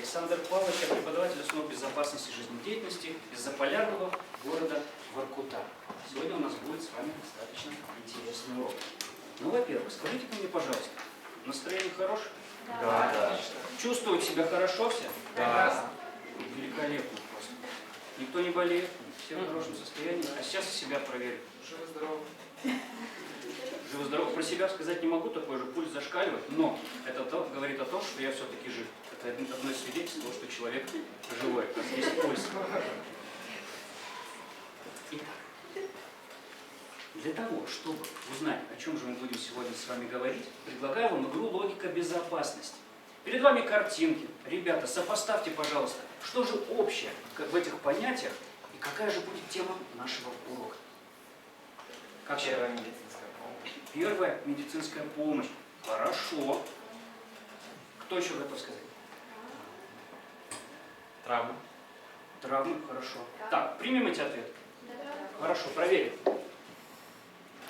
Александр Павлович, я преподаватель основ безопасности жизнедеятельности из заполярного города Воркута. Сегодня у нас будет с вами достаточно интересный урок. Ну, во-первых, скажите-ка мне, пожалуйста, настроение хорошее? Да. Чувствуют себя хорошо все? Да. Великолепно просто. Никто не болеет, все в хорошем состоянии. А сейчас себя проверим. Живы-здоровы. Живо-здорово. Про себя сказать не могу, такой же пульс зашкаливает, но это говорит о том, что я все-таки жив. Это одно из свидетельств того, что человек живой. У нас есть пульс. Итак, для того, чтобы узнать, о чем же мы будем сегодня с вами говорить, предлагаю вам игру «Логика безопасности». Перед вами картинки. Ребята, сопоставьте, пожалуйста, что же общее в этих понятиях и какая же будет тема нашего урока. Как Первая медицинская помощь. Первая медицинская помощь. Хорошо. Кто еще готов сказать? Травмы. Травмы. Хорошо. Так, примем эти ответы? Хорошо, проверим.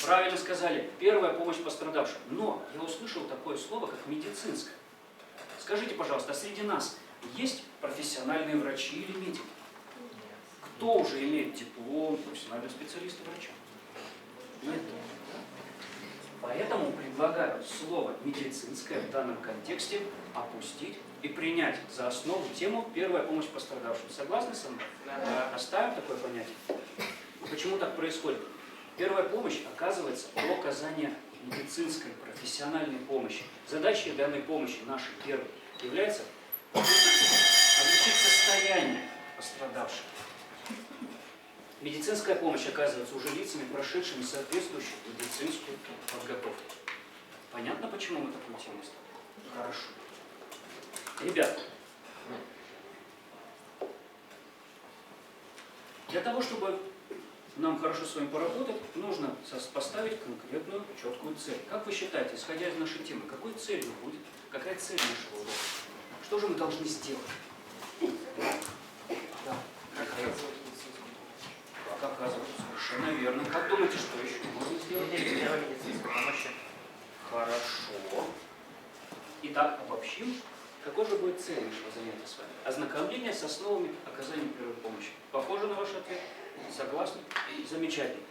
Правильно сказали. Первая помощь пострадавшим. Но я услышал такое слово, как медицинская. Скажите, пожалуйста, а среди нас есть профессиональные врачи или медики? Кто уже имеет диплом профессионального специалиста врача? Нет. Поэтому предлагаю слово «медицинское» в данном контексте опустить и принять за основу тему «Первая помощь пострадавшим». Согласны со мной? Да. Оставим такое понятие. Почему так происходит? Первая помощь оказывается про оказание медицинской профессиональной помощи. Задачей данной помощи, нашей первой, является облегчить состояние пострадавших. Медицинская помощь оказывается уже лицами, прошедшими соответствующую медицинскую подготовку. Понятно, почему мы такую тему ставим? Хорошо. Ребята, для того, чтобы нам хорошо с вами поработать, нужно поставить конкретную, четкую цель. Как вы считаете, исходя из нашей темы, какой целью будет? Какая цель нашего урока? Что же мы должны сделать? Да. Как оказывается, совершенно верно. Как думаете, что еще можно сделать? Первая медицинская помощь. Хорошо. Итак, обобщим. Какой же будет цель нашего занятия с вами? Ознакомление с основами оказания первой помощи. Похоже на ваш ответ? Согласны? Замечательно.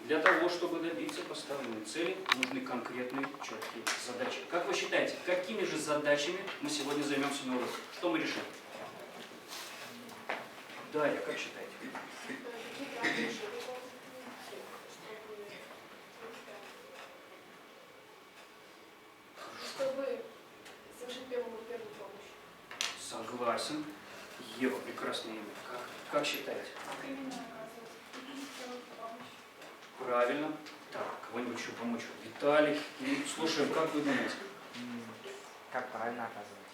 Для того, чтобы добиться поставленной цели, нужны конкретные, четкие задачи. Как вы считаете, какими же задачами мы сегодня займемся на уроке? Что мы решим? Дарья, как считаете? Чтобы совершить первую помощь. Согласен. Ева, прекрасное имя. Как считаете? Правильно. Так, кого-нибудь еще помочь? Виталик. Слушаем, как вы думаете? Как правильно оказывать?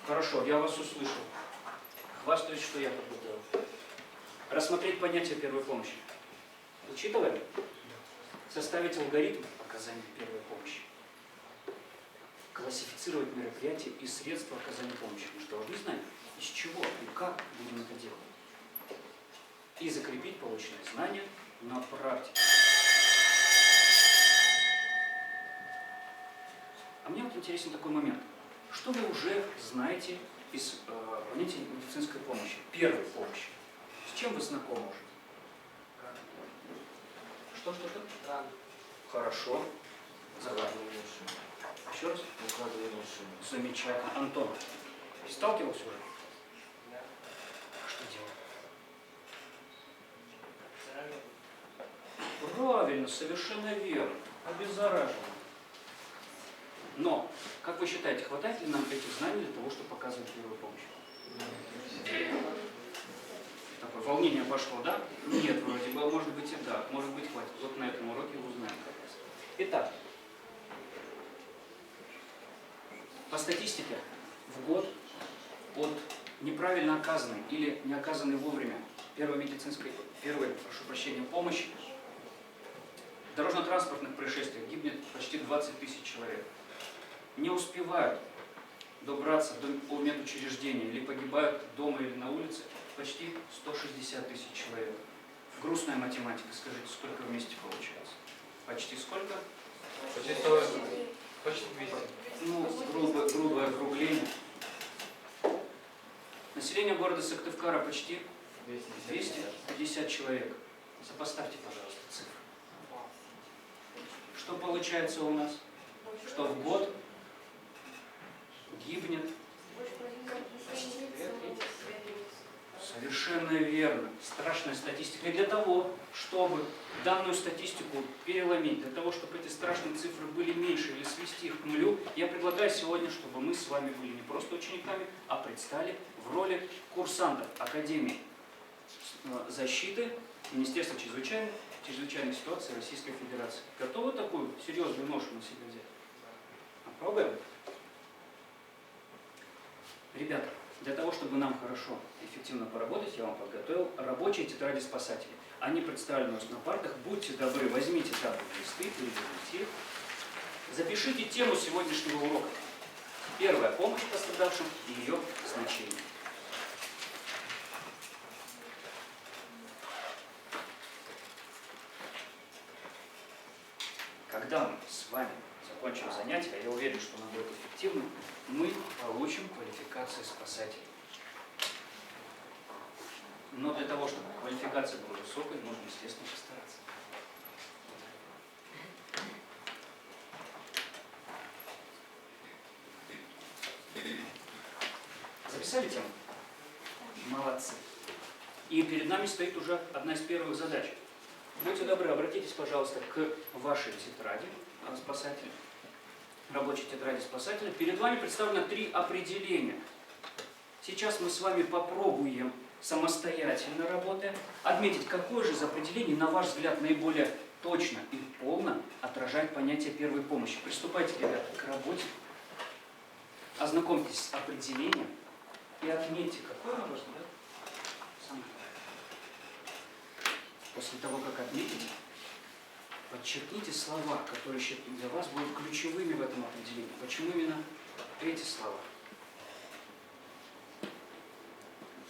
Хорошо, я вас услышал. Хвастаюсь, что я подготовил. Рассмотреть понятие первой помощи. Учитываем? Составить алгоритм оказания первой помощи. Классифицировать мероприятия и средства оказания помощи. Мы что, должны знать, из чего и как будем это делать. И закрепить полученные знания на практике. А мне вот интересен такой момент. Что вы уже знаете из понятия медицинской помощи, первой помощи? С чем вы знакомы уже? Что-что-то? Да. Хорошо. Закладывание машины. Еще раз? Закладывание машины. Замечательно. Антон, сталкивался уже? Да. Что делать? Правильно, совершенно верно. Обеззараживание. Но, как вы считаете, хватает ли нам этих знаний для того, чтобы показывать первую помощь? Такое волнение пошло, да? Нет, вроде бы, может быть и да. Может быть, хватит. Вот на этом уроке узнаем как раз. Итак, по статистике в год от неправильно оказанной или не оказанной вовремя первой помощи в дорожно-транспортных происшествиях гибнет почти 20 тысяч человек. Не успевают добраться до медучреждения или погибают дома или на улице почти 160 тысяч человек. Грустная математика, скажите, сколько вместе получается? Почти сколько? Почти 100. Почти 200. Ну, грубое округление. Население города Сыктывкара почти 250. 250 человек. Сопоставьте, пожалуйста, цифры. Что получается у нас? Что в год гибнет? Совершенно верно. Страшная статистика. И для того, чтобы данную статистику переломить, для того, чтобы эти страшные цифры были меньше или свести их к нулю, я предлагаю сегодня, чтобы мы с вами были не просто учениками, а предстали в роли курсантов Академии защиты Министерства чрезвычайных ситуаций Российской Федерации. Готовы такую серьезную ношу на себя взять? Попробуем? Ребята, для того, чтобы нам хорошо и эффективно поработать, я вам подготовил рабочие тетради спасателей. Они представлены у нас на партах. Будьте добры, возьмите таблицы листы, переверните их. Запишите тему сегодняшнего урока. Первая помощь пострадавшим и ее значение. Когда мы с вами закончим занятие, я уверен, что оно будет эффективным, мы получим квалификацию спасателей. Но для того, чтобы квалификация была высокой, нужно, естественно, постараться. Записали тему? Молодцы. И перед нами стоит уже одна из первых задач. Будьте добры, обратитесь, пожалуйста, к вашей тетради спасателя, рабочей тетради спасателя. Перед вами представлено 3 определения. Сейчас мы с вами попробуем самостоятельно работая отметить, какое же из определений, на ваш взгляд, наиболее точно и полно отражает понятие первой помощи. Приступайте, ребята, к работе. Ознакомьтесь с определением и отметьте, какое, на ваш взгляд, самое. После того, как отметите, подчеркните слова, которые для вас будут ключевыми в этом определении. Почему именно эти слова?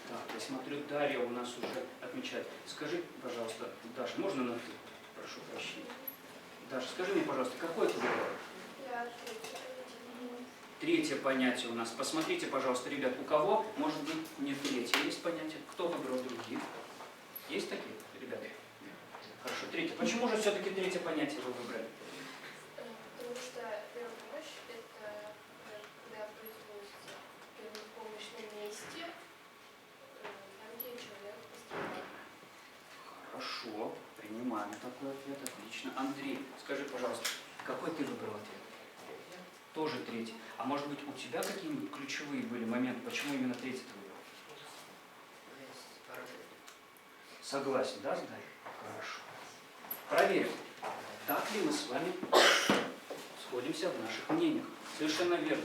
Так, я смотрю, Дарья у нас уже отмечает. Скажи, пожалуйста, Даша, можно на ты? Прошу прощения. Даша, скажи мне, пожалуйста, какое ты выбрала? Третье понятие у нас. Посмотрите, пожалуйста, ребят, у кого, может быть, не третье есть понятие? Кто выбрал другие? Есть такие, ребята? Хорошо, третье. Почему же все-таки третье понятие вы выбрали? Потому что первая помощь – это когда производится первая помощь на месте, там, где человек пострадал. Хорошо, принимаем такой ответ, отлично. Андрей, скажи, пожалуйста, какой ты выбрал ответ? Тоже третий. А может быть, у тебя какие-нибудь ключевые были моменты, почему именно третий ты выбрал? Согласен, да, с Дарьей? Хорошо. Проверим, так ли мы с вами сходимся в наших мнениях. Совершенно верно.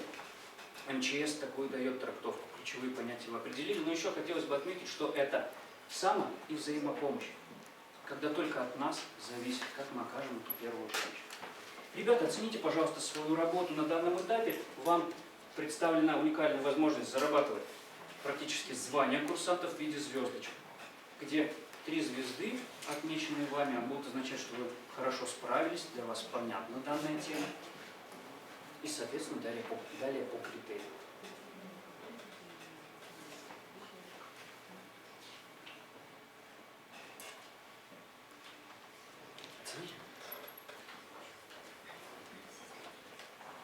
МЧС такую дает трактовку, ключевые понятия в определении, но еще хотелось бы отметить, что это само и взаимопомощь, когда только от нас зависит, как мы окажем эту первую помощь. Ребята, оцените, пожалуйста, свою работу на данном этапе. Вам представлена уникальная возможность зарабатывать практически звание курсантов в виде звездочек, где 3 звезды, отмеченные вами, будут означать, что вы хорошо справились, для вас понятна данная тема. И, соответственно, далее по критериям.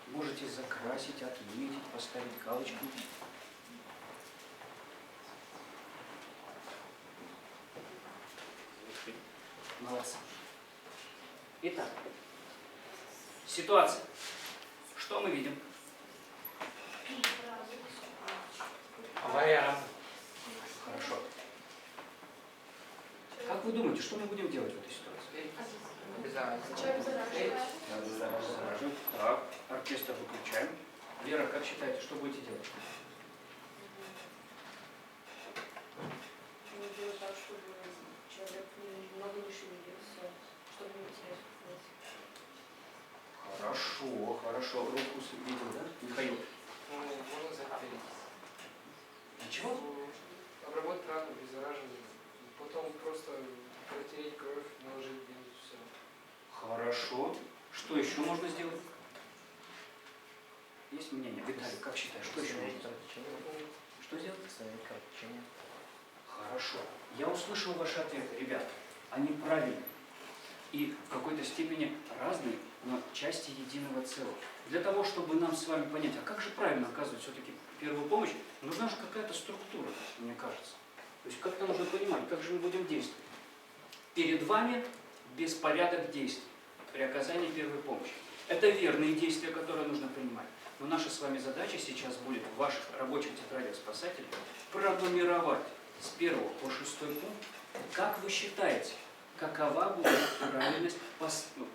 Можете закрасить, отметить, поставить галочку. Молодцы. Итак, ситуация. Что мы видим? Авария. Хорошо. Как вы думаете, что мы будем делать в этой ситуации? Человек заражает. Заражен. Так, оркестр выключаем. Вера, как считаете, что будете делать? Делать так, чтобы человек немного не шевелился, чтобы не терять информацию. Хорошо, хорошо. Руку видел, да? Михаил. Можно запереть. Ничего? Обработать рану, обеззараживание. Потом просто протереть кровь, наложить бинт, все. Хорошо. Что еще можно сделать? Есть мнение? Виталий, как считаешь, что еще можно сделать? Что сделать? Я услышал ваши ответы, ребята. Они правильные. И в какой-то степени разные, но части единого целого. Для того, чтобы нам с вами понять, а как же правильно оказывать все-таки первую помощь, нужна же какая-то структура, мне кажется. То есть как-то нужно понимать, как же мы будем действовать. Перед вами беспорядок действий при оказании первой помощи. Это верные действия, которые нужно принимать. Но наша с вами задача сейчас будет в ваших рабочих тетрадях спасателей пронумеровать с 1 по 6 пункт, как вы считаете, какова будет правильность,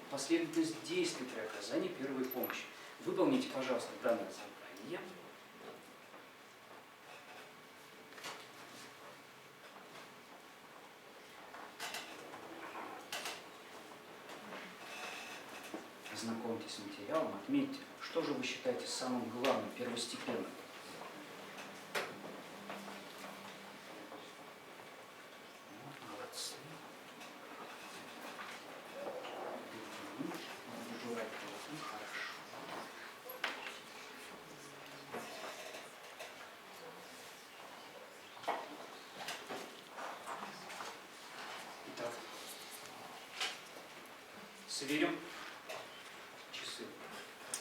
последовательность действий при оказании первой помощи. Выполните, пожалуйста, данное задание. Знакомьтесь с материалом, отметьте, что же вы считаете самым главным, первостепенным. Молодцы. Хорошо. Итак, сверим часы.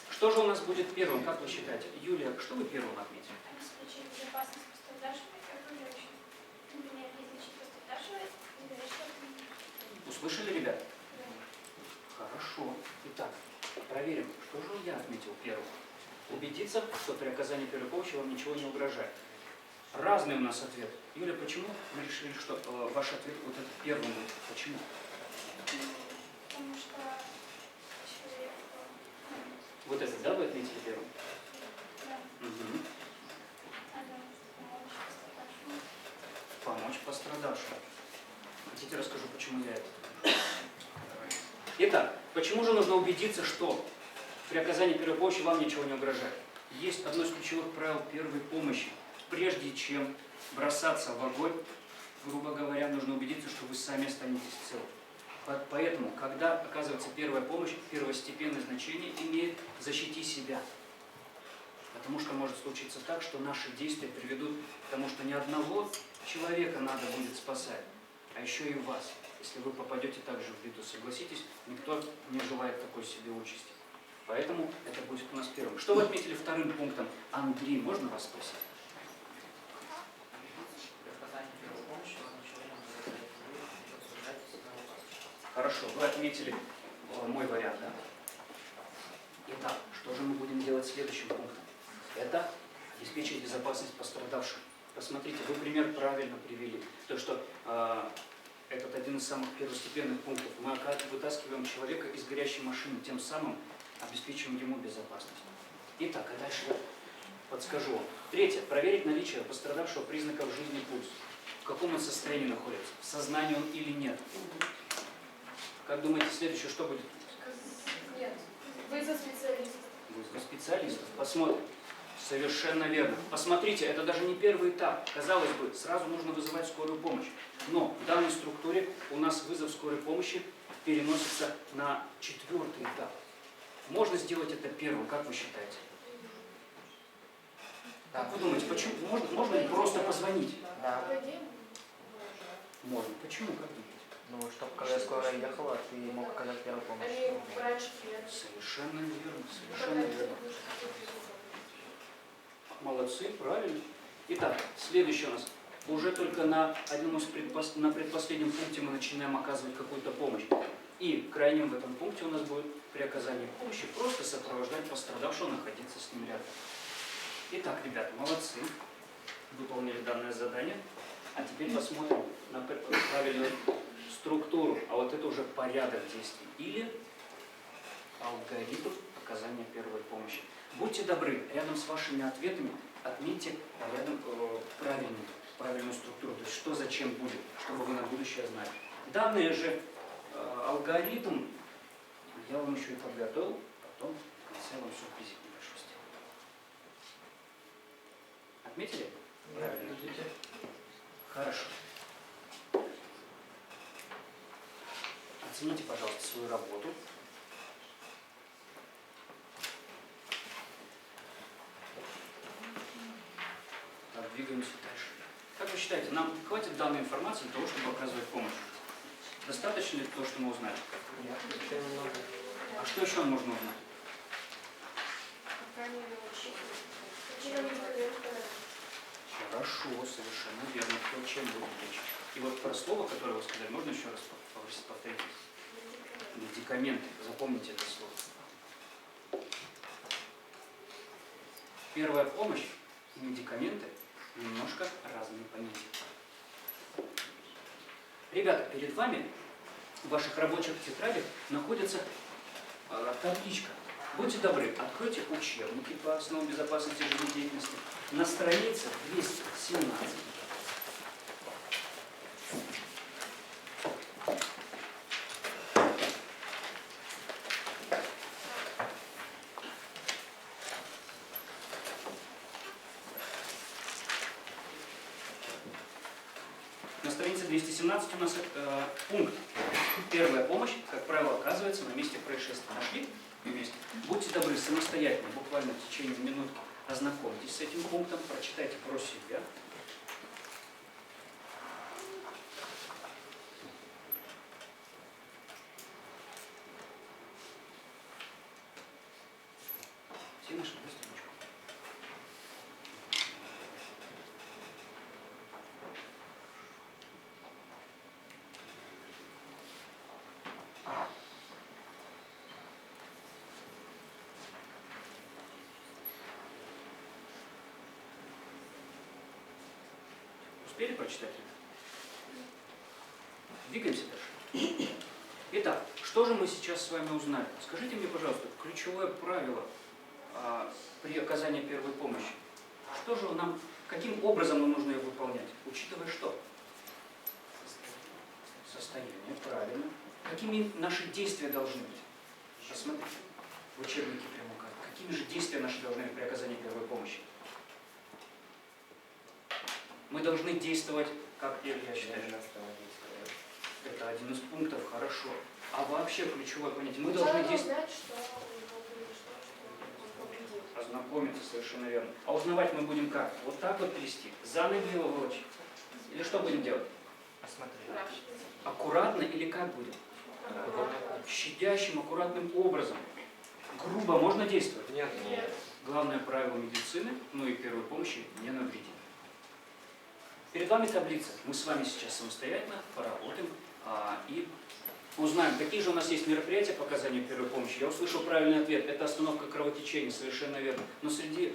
Что же у нас будет первым, как вы считаете? Юлия, что вы первым отметили? Обеспечить безопасность пострадавшего и окружающих. Например, излечить пострадавшего и довершить. Услышали, ребят? Хорошо. Итак, проверим, что же я отметил первым. Убедиться, что при оказании первой помощи вам ничего не угрожает. Разный у нас ответ. Юля, почему мы решили, что ваш ответ вот этот первым будет? Почему? Потому что человек... Вот этот, да, вы отметили первым? Да, Угу. надо помочь пострадавшему. Помочь пострадавшим. Хотите, расскажу, почему я это? Итак, почему же нужно убедиться, что при оказании первой помощи вам ничего не угрожает? Есть одно из ключевых правил первой помощи. Прежде чем бросаться в огонь, грубо говоря, нужно убедиться, что вы сами останетесь целы. Поэтому, когда оказывается первая помощь, первостепенное значение имеет «защити себя». Потому что может случиться так, что наши действия приведут к тому, что ни одного человека надо будет спасать, а еще и вас. Если вы попадете также в беду, согласитесь, никто не желает такой себе участи. Поэтому это будет у нас первым. Что вы отметили вторым пунктом? Андрей, можно вас спросить? Хорошо, вы отметили мой вариант, да? Итак, что же мы будем делать следующим пунктом? Это обеспечить безопасность пострадавших. Посмотрите, вы пример правильно привели. То, что этот один из самых первостепенных пунктов. Мы вытаскиваем человека из горящей машины, тем самым обеспечиваем ему безопасность. Итак, а дальше я подскажу вам. Третье. Проверить наличие пострадавшего признаков жизни пульс. В каком он состоянии находится? В сознании он или нет? Как думаете, следующее что будет? Нет. Вызов специалистов. Вызов специалистов. Посмотрим. Совершенно верно. Посмотрите, это даже не первый этап. Казалось бы, сразу нужно вызывать скорую помощь. Но в данной структуре у нас вызов скорой помощи переносится на 4-й этап. Можно сделать это первым, как вы считаете? Как вы думаете, почему? Можно ли просто позвонить? Да. Можно. Почему? Как думаете? Ну, чтобы когда скорая ехала, ты мог оказать первую помощь. Они раньше приехали. Совершенно верно. Совершенно верно. Молодцы, правильно. Итак, следующее у нас. Уже только на предпоследнем пункте мы начинаем оказывать какую-то помощь. И крайним в этом пункте у нас будет при оказании помощи просто сопровождать пострадавшего, находиться с ним рядом. Итак, ребята, молодцы. Выполнили данное задание. А теперь посмотрим на правильную структуру. А вот это уже порядок действий. Или алгоритм оказания первой помощи. Будьте добры, рядом с вашими ответами отметьте правильную структуру, то есть что зачем будет, чтобы вы на будущее знали. Данный же алгоритм я вам еще и подготовил, потом в конце вам сюрпризик небольшой сделаю. Отметили? Правильно. Хорошо. Оцените, пожалуйста, свою работу. Так, двигаемся дальше. Как вы считаете, нам хватит данной информации для того, чтобы оказывать помощь? Достаточно ли то, что мы узнали? Нет, еще немного. А что еще можно узнать? По крайней мере, учить. Хорошо, совершенно верно. То, чем будет речь. И вот про слово, которое вы сказали, можно еще раз повторить? Медикаменты. Запомните это слово. Первая помощь и медикаменты немножко разные понятия. Ребята, перед вами в ваших рабочих тетрадях находится табличка. Будьте добры, откройте учебники по основам безопасности жизнедеятельности на странице 217. На странице 217 у нас пункт. Первая помощь, как правило, оказывается на месте происшествия. Нашли вместе? Будьте добры, самостоятельно, буквально в течение минутки ознакомьтесь с этим пунктом, прочитайте про себя. Все нашли страничку? Успели прочитать? Двигаемся дальше. Итак, что же мы сейчас с вами узнали? Скажите мне, пожалуйста, ключевое правило при оказании первой помощи. Что же нам, каким образом нам нужно ее выполнять? Учитывая что? Состояние, правильно. Какими наши действия должны быть? Посмотрите, в учебнике прямо указано. Какими же действия наши должны быть при оказании первой помощи? Мы должны действовать, как я считаю. Это один из пунктов, хорошо. А вообще ключевое понятие. Мы должны действовать. Ознакомиться, совершенно верно. А узнавать мы будем как? Вот так вот трясти, за ноги его волочить. Или что будем делать? Осмотреть. Аккуратно или как будет? Щадящим, аккуратным образом. Грубо можно действовать? Нет. Главное правило медицины, ну и первой помощи, не навредить. Перед вами таблица. Мы с вами сейчас самостоятельно поработаем и узнаем, какие же у нас есть мероприятия по оказанию первой помощи. Я услышал правильный ответ. Это остановка кровотечения, совершенно верно. Но среди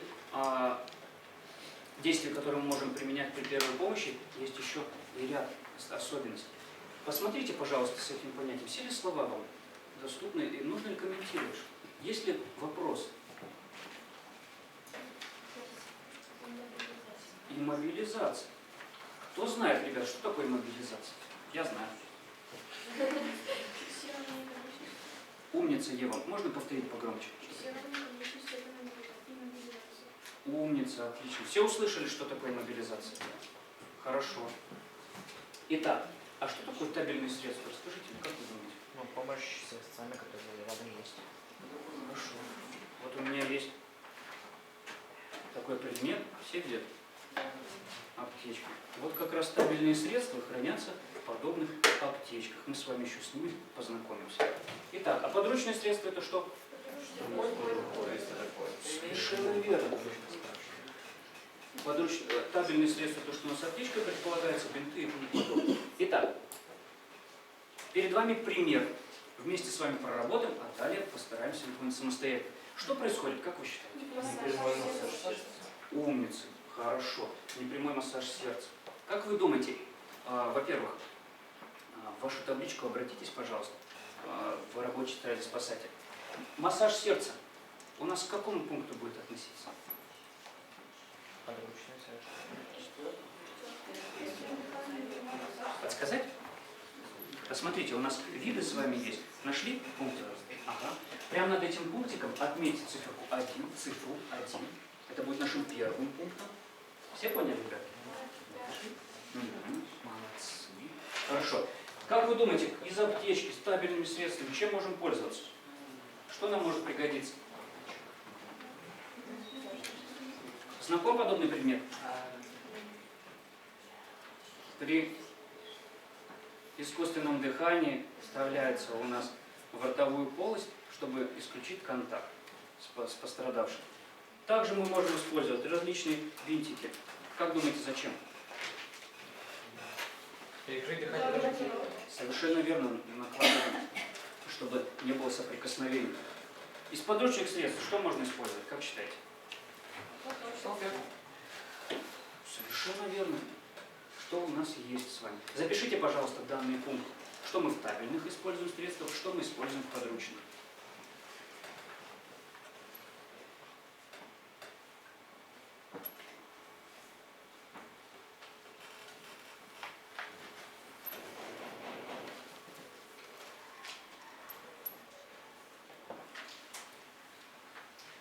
действий, которые мы можем применять при первой помощи, есть еще и ряд особенностей. Посмотрите, пожалуйста, с этим понятием. Все ли слова вам доступны и нужно ли комментировать? Есть ли вопрос? Иммобилизация. Кто знает, ребят, что такое иммобилизация? Я знаю. Умница, Ева. Можно повторить погромче? Умница, отлично. Все услышали, что такое иммобилизация? Хорошо. Итак, а что такое табельные средства? Расскажите, как вы думаете? Ну, помощь средствами, которые рядом есть. Хорошо. Вот у меня есть такой предмет. Все видят? Аптечка. Вот как раз табельные средства хранятся в подобных аптечках. Мы с вами еще с ними познакомимся. Итак, а подручные средства это что? Совершенно верно. Табельные средства, то, что у нас аптечка предполагается, бинты и тому подобное. Итак, перед вами пример. Вместе с вами проработаем, а далее постараемся выполнить самостоятельно. Что происходит, как вы считаете? Умницы. Хорошо. Непрямой массаж сердца. Как вы думаете, во-первых, в вашу табличку обратитесь, пожалуйста, в рабочей тетради спасателя. Массаж сердца у нас к какому пункту будет относиться? Подручные средства. Подсказать? Посмотрите, у нас виды с вами есть. Нашли пункты? Ага. Прямо над этим пунктиком отметьте циферку 1, цифру 1. Это будет нашим первым пунктом. Все поняли, ребята? Молодцы. Хорошо. Как вы думаете, из аптечки с табельными средствами чем можем пользоваться? Что нам может пригодиться? Знаком подобный предмет? При искусственном дыхании вставляется у нас в ротовую полость, чтобы исключить контакт с пострадавшим. Также мы можем использовать различные винтики. Как думаете, зачем? Перекрыть дыхание. Совершенно верно, накладываем, чтобы не было соприкосновений. Из подручных средств что можно использовать, как считаете? Салфетку. Совершенно верно. Что у нас есть с вами? Запишите, пожалуйста, данный пункт. Что мы в табельных используем средствах, что мы используем в подручных.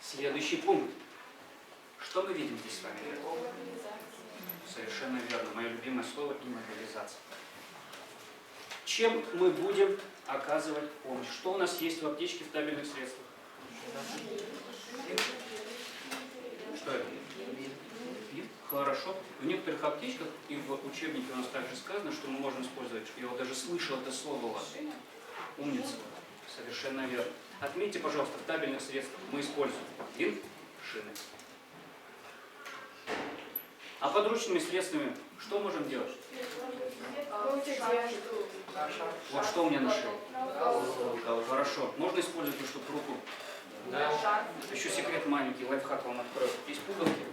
Следующий пункт. Что мы видим здесь с вами? Совершенно верно. Мое любимое слово – иммобилизация. Чем мы будем оказывать помощь? Что у нас есть в аптечке в табельных средствах? Что это? Хорошо. В некоторых аптечках и в учебнике у нас также сказано, что мы можем использовать, я вот даже слышал это слово у вас. Умница. Совершенно верно. Отметьте, пожалуйста, в табельных средствах мы используем винт, шины. А подручными средствами что можем делать? Вот что у меня на шее? Хорошо. Можно использовать, чтобы руку. Да. Еще секрет маленький, лайфхак вам открою. Есть пуговки.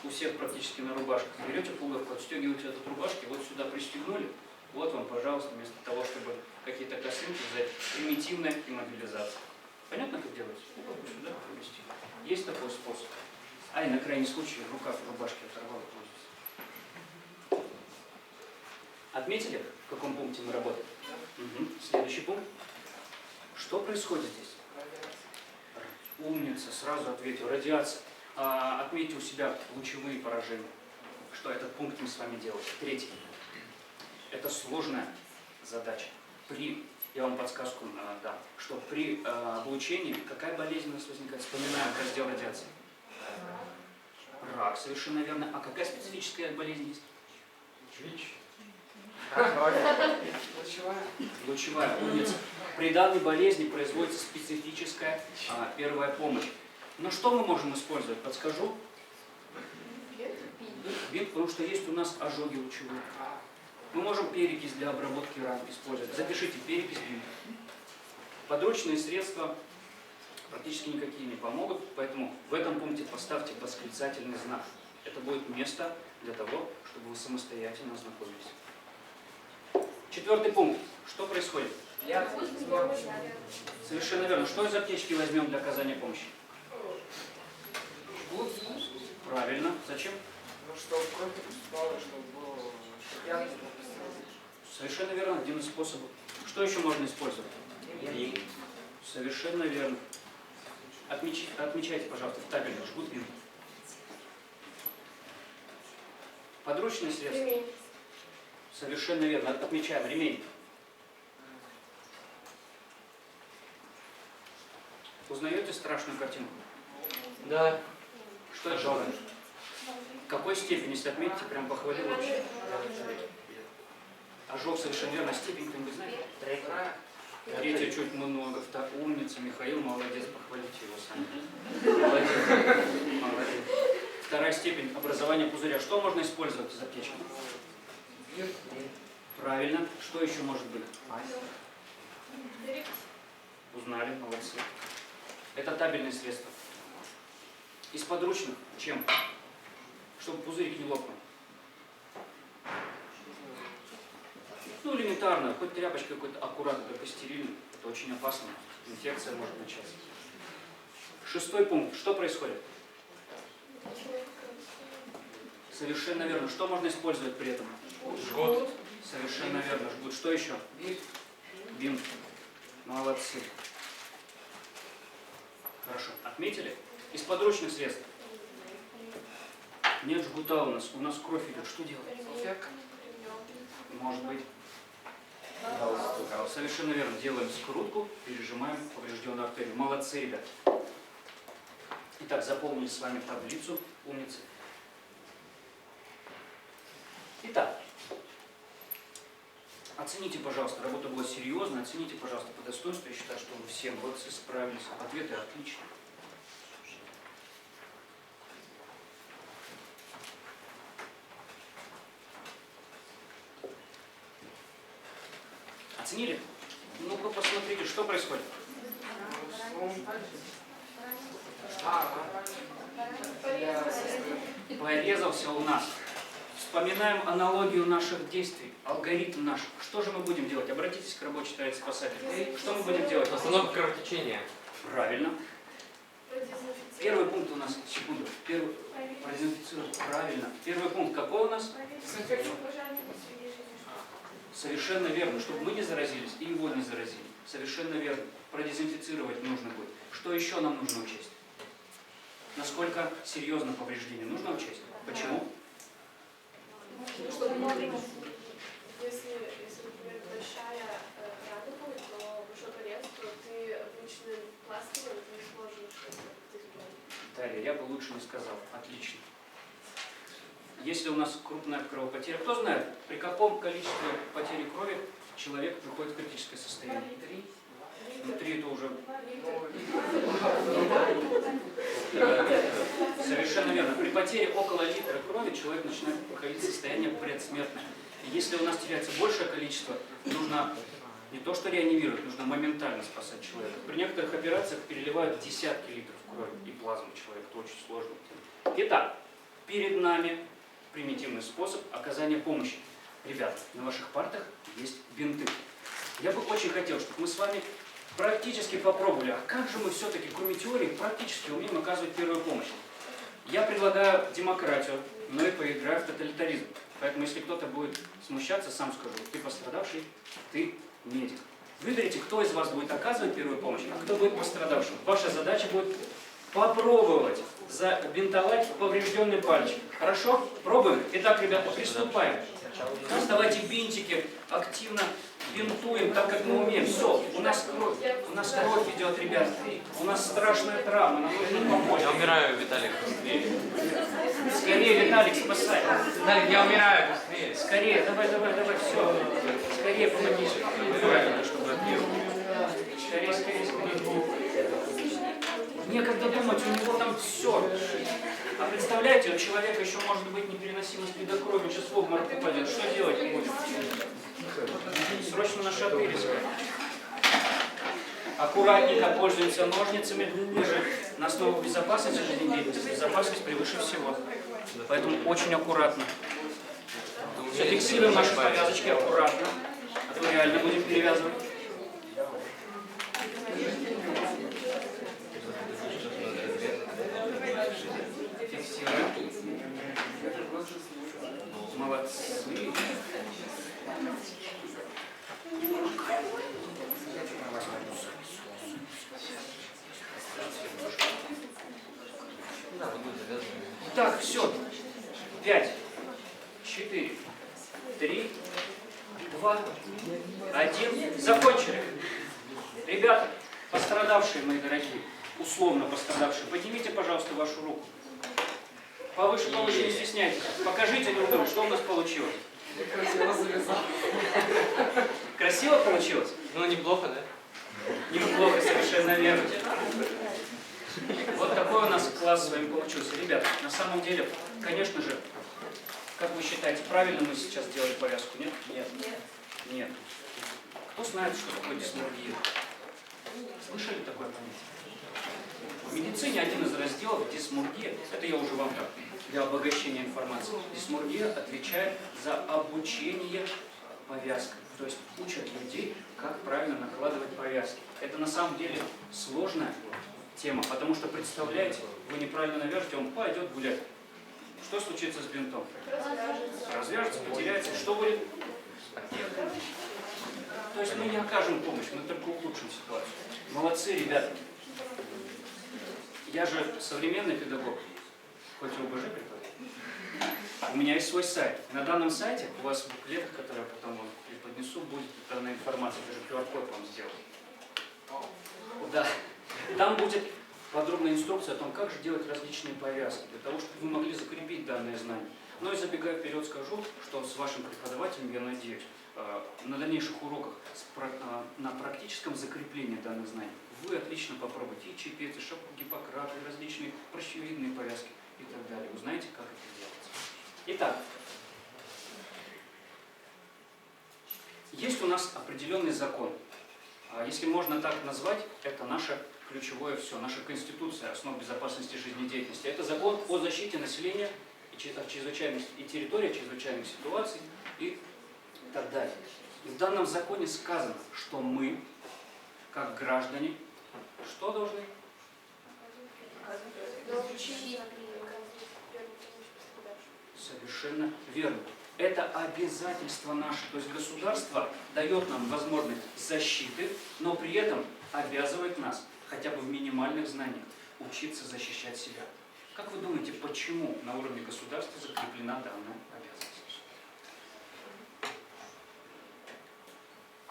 У всех практически на рубашках. Берете пуговку, отстегиваете от рубашки, вот сюда пристегнули. Вот вам, пожалуйста, вместо того, чтобы какие-то косынки взять, примитивная иммобилизация. Понятно, как делать? Пуговку сюда поместили. Есть такой способ. А и на крайний случай рукав рубашки оторвал. Отметили, в каком пункте мы работаем? Угу. Следующий пункт. Что происходит здесь? Умница, сразу ответил. Радиация. Отметьте у себя лучевые поражения. Что этот пункт мы с вами делаем? Третий. Это сложная задача. Я вам подсказку дам, что при облучении какая болезнь у нас возникает? Вспоминаем раздел радиации. Рак, совершенно верно. А какая специфическая болезнь есть? ВИЧ. Лучевая, умница. При данной болезни производится специфическая первая помощь. Но что мы можем использовать? Подскажу. Бинт, потому что есть у нас ожоги лучевые. Мы можем перекись для обработки ран использовать. Запишите перекись бинта. Подручные средства практически никакие не помогут, поэтому в этом пункте поставьте восклицательный знак. Это будет место для того, чтобы вы самостоятельно ознакомились. Четвертый пункт. Что происходит? Совершенно верно. Что из аптечки возьмем для оказания помощи? Жгут. Правильно. Зачем? Ну, чтобы кровь не поступала, чтобы было... Я не поступал. Совершенно верно. Один из способов. Что еще можно использовать? Совершенно верно. Отмечайте, пожалуйста, в табеле жгут винт. Подручные средства. Ремень. Совершенно верно. Отмечаем ремень. Узнаете страшную картинку? Да. Что это было? В какой степени, если отметите, прям похвалил вообще? Ожог, совершенно верно. Степень кто-нибудь знает? Третья чуть много. Умница, Михаил, молодец, похвалите его сами. Молодец. Молодец. Вторая степень образования пузыря. Что можно использовать из аптечки? Правильно. Что еще может быть? Узнали, молодцы. Это табельные средства. Из подручных чем? Чтобы пузырик не лопнул. Ну, элементарно, хоть тряпочкой какой-то аккуратно, только стерильно. Это очень опасно. Инфекция может начаться. Шестой пункт. Что происходит? Совершенно верно. Что можно использовать при этом? Жгут. Совершенно верно. Жгут. Что еще? Бинт. Молодцы. Хорошо. Отметили? Из подручных средств. Нет жгута у нас. У нас кровь идет. Что делать? Может быть. Совершенно верно. Делаем скрутку, пережимаем поврежденную артерию. Молодцы, ребят. Итак, заполнили с вами таблицу. Умницы. Итак, Оцените, пожалуйста, работа была серьезная, оцените, пожалуйста, по достоинству. Я считаю, что вы все молодцы, справились. Ответы отличные. Оценили? Ну-ка посмотрите, что происходит. Порезался у нас. Вспоминаем аналогию наших действий, алгоритм наш. Что же мы будем делать? Обратитесь к рабочей товарищ спасатель. Что мы будем делать? Остановка кровотечения. Правильно. Первый пункт у нас, секунду, продезинфицировать. Правильно. Первый пункт какой у нас? Совершенно верно, чтобы мы не заразились и его не заразили. Совершенно верно. Продезинфицировать нужно будет. Что еще нам нужно учесть? Насколько серьезно повреждение нужно учесть? Почему? Чтобы если, например, большая рана будет, но большой порез, то ты обычным пластырем не сможешь это сделать. Дарья, я бы лучше не сказал. Отлично. Если у нас крупная кровопотеря, кто знает, при каком количестве потери крови человек приходит в критическое состояние? 3. Ну, 3 это уже... Совершенно верно. При потере около литра крови человек начинает приходить в состояние предсмертное. И если у нас теряется большее количество, нужно не то что реанимировать, нужно моментально спасать человека. При некоторых операциях переливают десятки литров крови и плазмы человека. Это очень сложно. Итак, перед нами примитивный способ оказания помощи. Ребята, на ваших партах есть бинты. Я бы очень хотел, чтобы мы с вами практически попробовали, а как же мы все-таки, кроме теории, практически умеем оказывать первую помощь. Я предлагаю демократию, но и поиграю в тоталитаризм. Поэтому, если кто-то будет смущаться, сам скажу, ты пострадавший, ты медик. Выберите, кто из вас будет оказывать первую помощь, а кто будет пострадавшим. Ваша задача будет попробовать забинтовать поврежденный пальчик. Хорошо? Пробуем? Итак, ребята, приступаем. Доставайте бинтики, активно бинтуем, так как мы умеем. Все, у нас кровь идет, ребята. У нас страшная травма, нам нужно помочь. Я умираю, Виталик, быстрее. Скорее, Виталик, спасай. Виталик, я умираю, быстрее. Скорее, давай, все. Скорее помоги. Правильно, чтобы отбил. Скорее. Некогда думать, у него там все. А представляете, у человека еще может быть непереносимость вида крови, он сейчас в обморок упадет. Что делать будем? Срочно на шатырь искать. Аккуратненько пользуемся ножницами. Мы же на основе безопасности жизнедеятельности. Безопасность превыше всего. Поэтому очень аккуратно. Все, фиксируем наши повязочки аккуратно. А то реально будем перевязывать. Фиксируем. Молодцы. Так, все. 5, 4, 3, 2, 1. Закончили. Ребята, пострадавшие, мои дорогие, условно пострадавшие, поднимите, пожалуйста, вашу руку. Повыше, не стесняйтесь. Покажите друг другу, что у нас получилось. Красиво завязал. Красиво получилось? Ну, неплохо, да? Неплохо, совершенно верно. Вот такой у нас класс с вами получился. Ребята, на самом деле, конечно же, как вы считаете, правильно мы сейчас сделали повязку? Нет? Нет. Кто знает, что такое дисморгия? Слышали такое понятие? В медицине один из разделов дисморгия, это я уже вам так, для обогащения информации. Дисморгия отвечает за обучение повязкам. То есть учат людей, как правильно накладывать повязки. Это на самом деле сложная тема, потому что, представляете, вы неправильно навяжете, он пойдет гулять. Что случится с бинтом? Развяжется, потеряется. Что будет? То есть мы не окажем помощь, мы только улучшим ситуацию. Молодцы, ребята. Я же современный педагог, хоть и ОБЖ преподаю. У меня есть свой сайт. На данном сайте у вас в буклетах, которые я потом вам преподнесу, будет данная информация. Даже QR-код вам сделаю. Да. Там будет подробная инструкция о том, как же делать различные повязки, для того, чтобы вы могли закрепить данные знания. Но и забегая вперед скажу, что с вашим преподавателем, я надеюсь, на дальнейших уроках на практическом закреплении данных знаний вы отлично попробуйте и чепец, и шапку Гиппократа, и различные прыщевидные повязки и так далее. Узнаете, как это делается. Итак, есть у нас определенный закон. Если можно так назвать, это наше ключевое все, наша Конституция основ безопасности жизнедеятельности. Это закон о защите населения от чрезвычайных и территорий, от чрезвычайных ситуаций и так далее. И в данном законе сказано, что мы, как граждане, что должны? Научить. Совершенно верно. Это обязательство наше. То есть государство дает нам возможность защиты, но при этом обязывает нас хотя бы в минимальных знаниях учиться защищать себя. Как вы думаете, почему на уровне государства закреплена данная обязанность?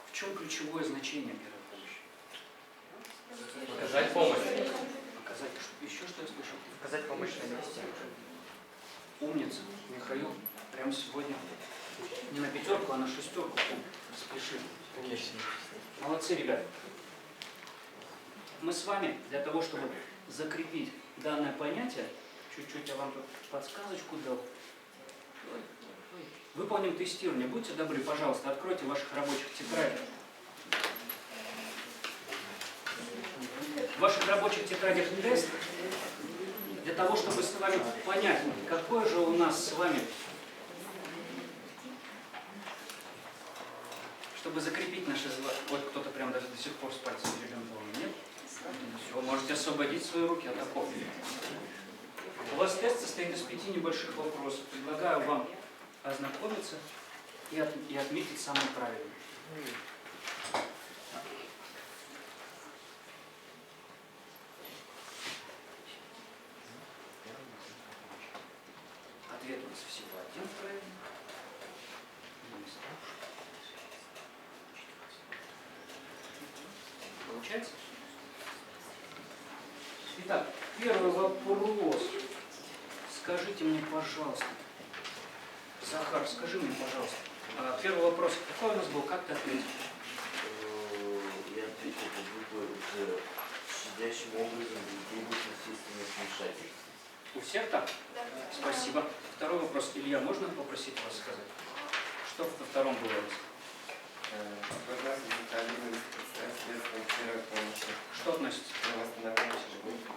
В чем ключевое значение первой помощи? Оказать помощь. Показать. Еще что я слышал? Оказать помощь на месте. Умница. Михаил прямо сегодня не на пятерку, а на шестерку спешит. Молодцы, ребят. Мы с вами для того, чтобы закрепить данное понятие, чуть-чуть я вам тут подсказочку дал. Выполним тестирование. Будьте добры, пожалуйста, откройте в ваших рабочих тетрадях. В ваших рабочих тетрадях тест для того, чтобы с вами понять, какой же у нас с вами, чтобы закрепить наши звания. Вот кто-то прям даже до сих пор с пальцем перебинтован. Нет? Все, можете освободить свои руки от оков. У вас тест состоит из 5 небольших вопросов. Предлагаю вам ознакомиться и отметить самый правильный. Ответ у нас всего один правильный. Получается? Итак, первый вопрос. Скажите мне, пожалуйста, Захар, скажи мне, пожалуйста, первый вопрос, какой у нас был, как ты ответил? Я ответил, как будто уже щадящим образом требует насильственных вмешательств. У всех так? Да. Спасибо. Второй вопрос. Илья, можно попросить вас сказать? Что во втором было у вас? Программа детализирует средством первой помощи. Что относится? На восстановление животных.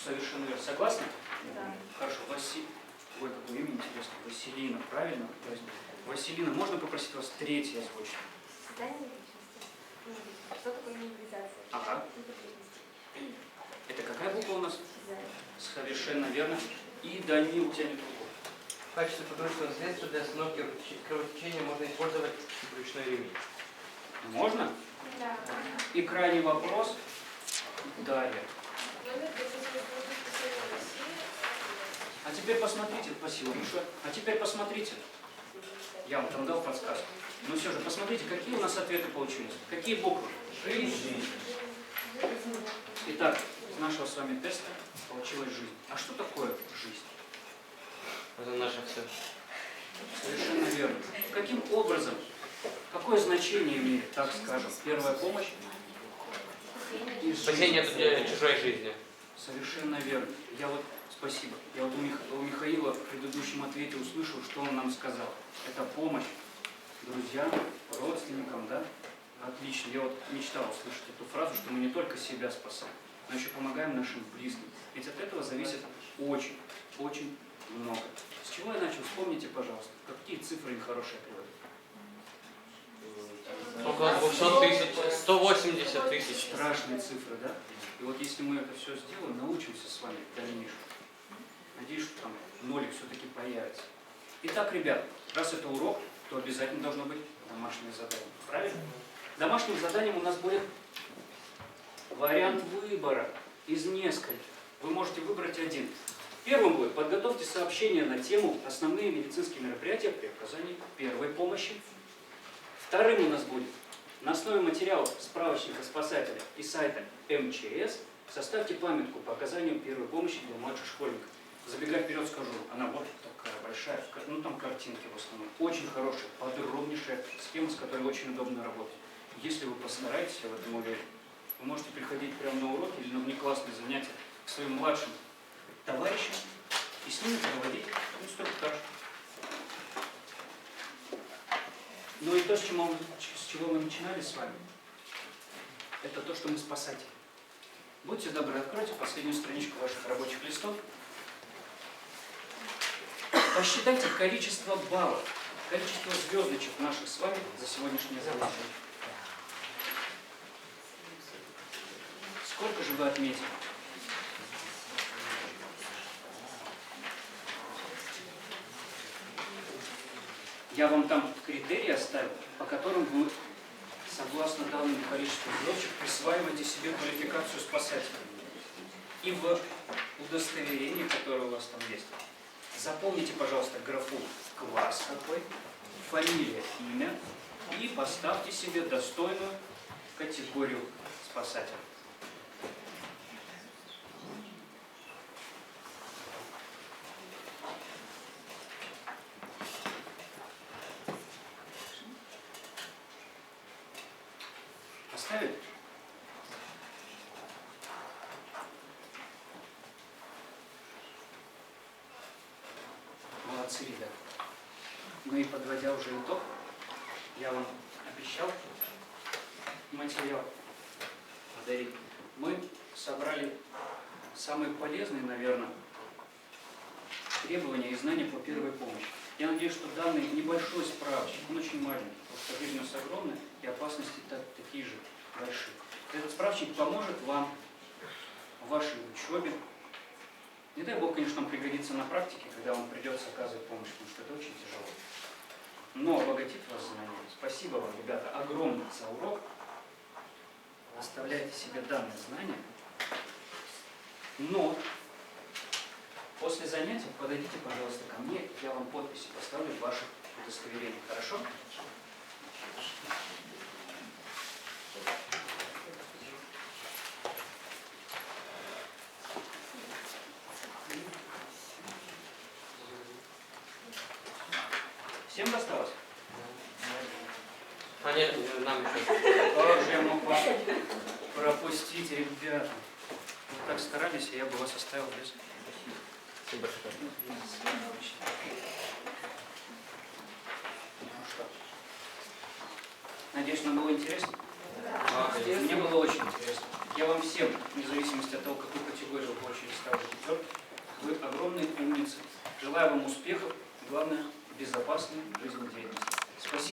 Совершенно верно. Согласны? Да. Хорошо. Ой, какое имя интересно. Василина, правильно? То есть, Василина, можно попросить вас третье озвучить? Создание личности. Что такое индивидуализация? Ага. Это какая буква у нас? Совершенно верно. И Данил тянет руку. В качестве подручного средства для остановки кровотечения можно использовать брючной ремень. Можно? Да. И крайний вопрос. Дарья. Номер 588 России. А теперь посмотрите, спасибо большое. А теперь посмотрите. Я вам там дал подсказку. Ну все же, посмотрите, какие у нас ответы получились. Какие буквы? Жизнь. Итак, из нашего с вами теста получилась жизнь. А что такое жизнь? Это наше все. Совершенно верно. Каким образом, какое значение имеет, так скажем, первая помощь? и Спасение жизнь? от чужой жизни. Совершенно верно. Спасибо. Я вот у Михаила в предыдущем ответе услышал, что он нам сказал. Это помощь друзьям, родственникам, да? Отлично. Я вот мечтал услышать эту фразу, что мы не только себя спасаем, но еще помогаем нашим близким. Ведь от этого зависит очень, очень много. С чего я начал? Вспомните, пожалуйста, какие цифры нехорошие приводят. Около 200 тысяч, 180 тысяч. Страшные цифры, да? И вот если мы это все сделаем, научимся с вами в дальнейшем, надеюсь, что там нолик все-таки появится. Итак, ребят, раз это урок, то обязательно должно быть домашнее задание. Правильно? Домашним заданием у нас будет вариант выбора из нескольких. Вы можете выбрать один. Первым будет: подготовьте сообщение на тему «Основные медицинские мероприятия при оказании первой помощи». Вторым у нас будет: на основе материалов справочника спасателя и сайта МЧС составьте памятку по оказанию первой помощи для младших школьников. Забегая вперед, скажу, она вот такая большая, ну там картинки в основном. Очень хорошая, подробнейшая схема, с которой очень удобно работать. Если вы постараетесь, я в этом уверен, вы можете приходить прямо на уроки или на внеклассные занятия к своим младшим товарищам и с ними проводить инструктаж. Ну и то, с чего мы начинали с вами, это то, что мы спасатели. Будьте добры, откройте последнюю страничку ваших рабочих листов. Посчитайте количество баллов, количество звездочек наших с вами за сегодняшнее занятие. Сколько же вы отметили? Я вам там критерии оставил, по которым вы, согласно данному количеству звездочек, присваиваете себе квалификацию спасателя. И в удостоверении, которое у вас там есть, заполните, пожалуйста, графу класс какой, фамилия, имя и поставьте себе достойную категорию спасателя. Поставили? Молодцы, ребята. Ну и подводя уже итог, я вам обещал материал подарить. Мы собрали самые полезные, наверное, требования и знания по первой помощи. Я надеюсь, что данный небольшой справочник, он очень маленький, потому что жизнь у нас огромная и опасности такие же большие. Этот справочник поможет вам в вашей учебе. Не дай Бог, конечно, нам пригодится на практике, когда вам придется оказывать помощь, потому что это очень тяжело. Но обогатит вас знания. Спасибо вам, ребята, огромное за урок. Оставляйте себе данные знания. Но после занятия подойдите, пожалуйста, ко мне, я вам подписи поставлю в ваших удостоверениях. Хорошо? Всем досталось? А нет, нам еще. Как же я мог вас пропустить, ребята? Вы так старались, и я бы вас оставил без... Спасибо большое. Ну что? Надеюсь, вам было интересно? Да, конечно. Мне было очень интересно. Я вам всем, вне зависимости от того, какую категорию вы получили, ставлю пятерки. Вы огромные умницы. Желаю вам успехов. Главное, безопасной жизнедеятельности.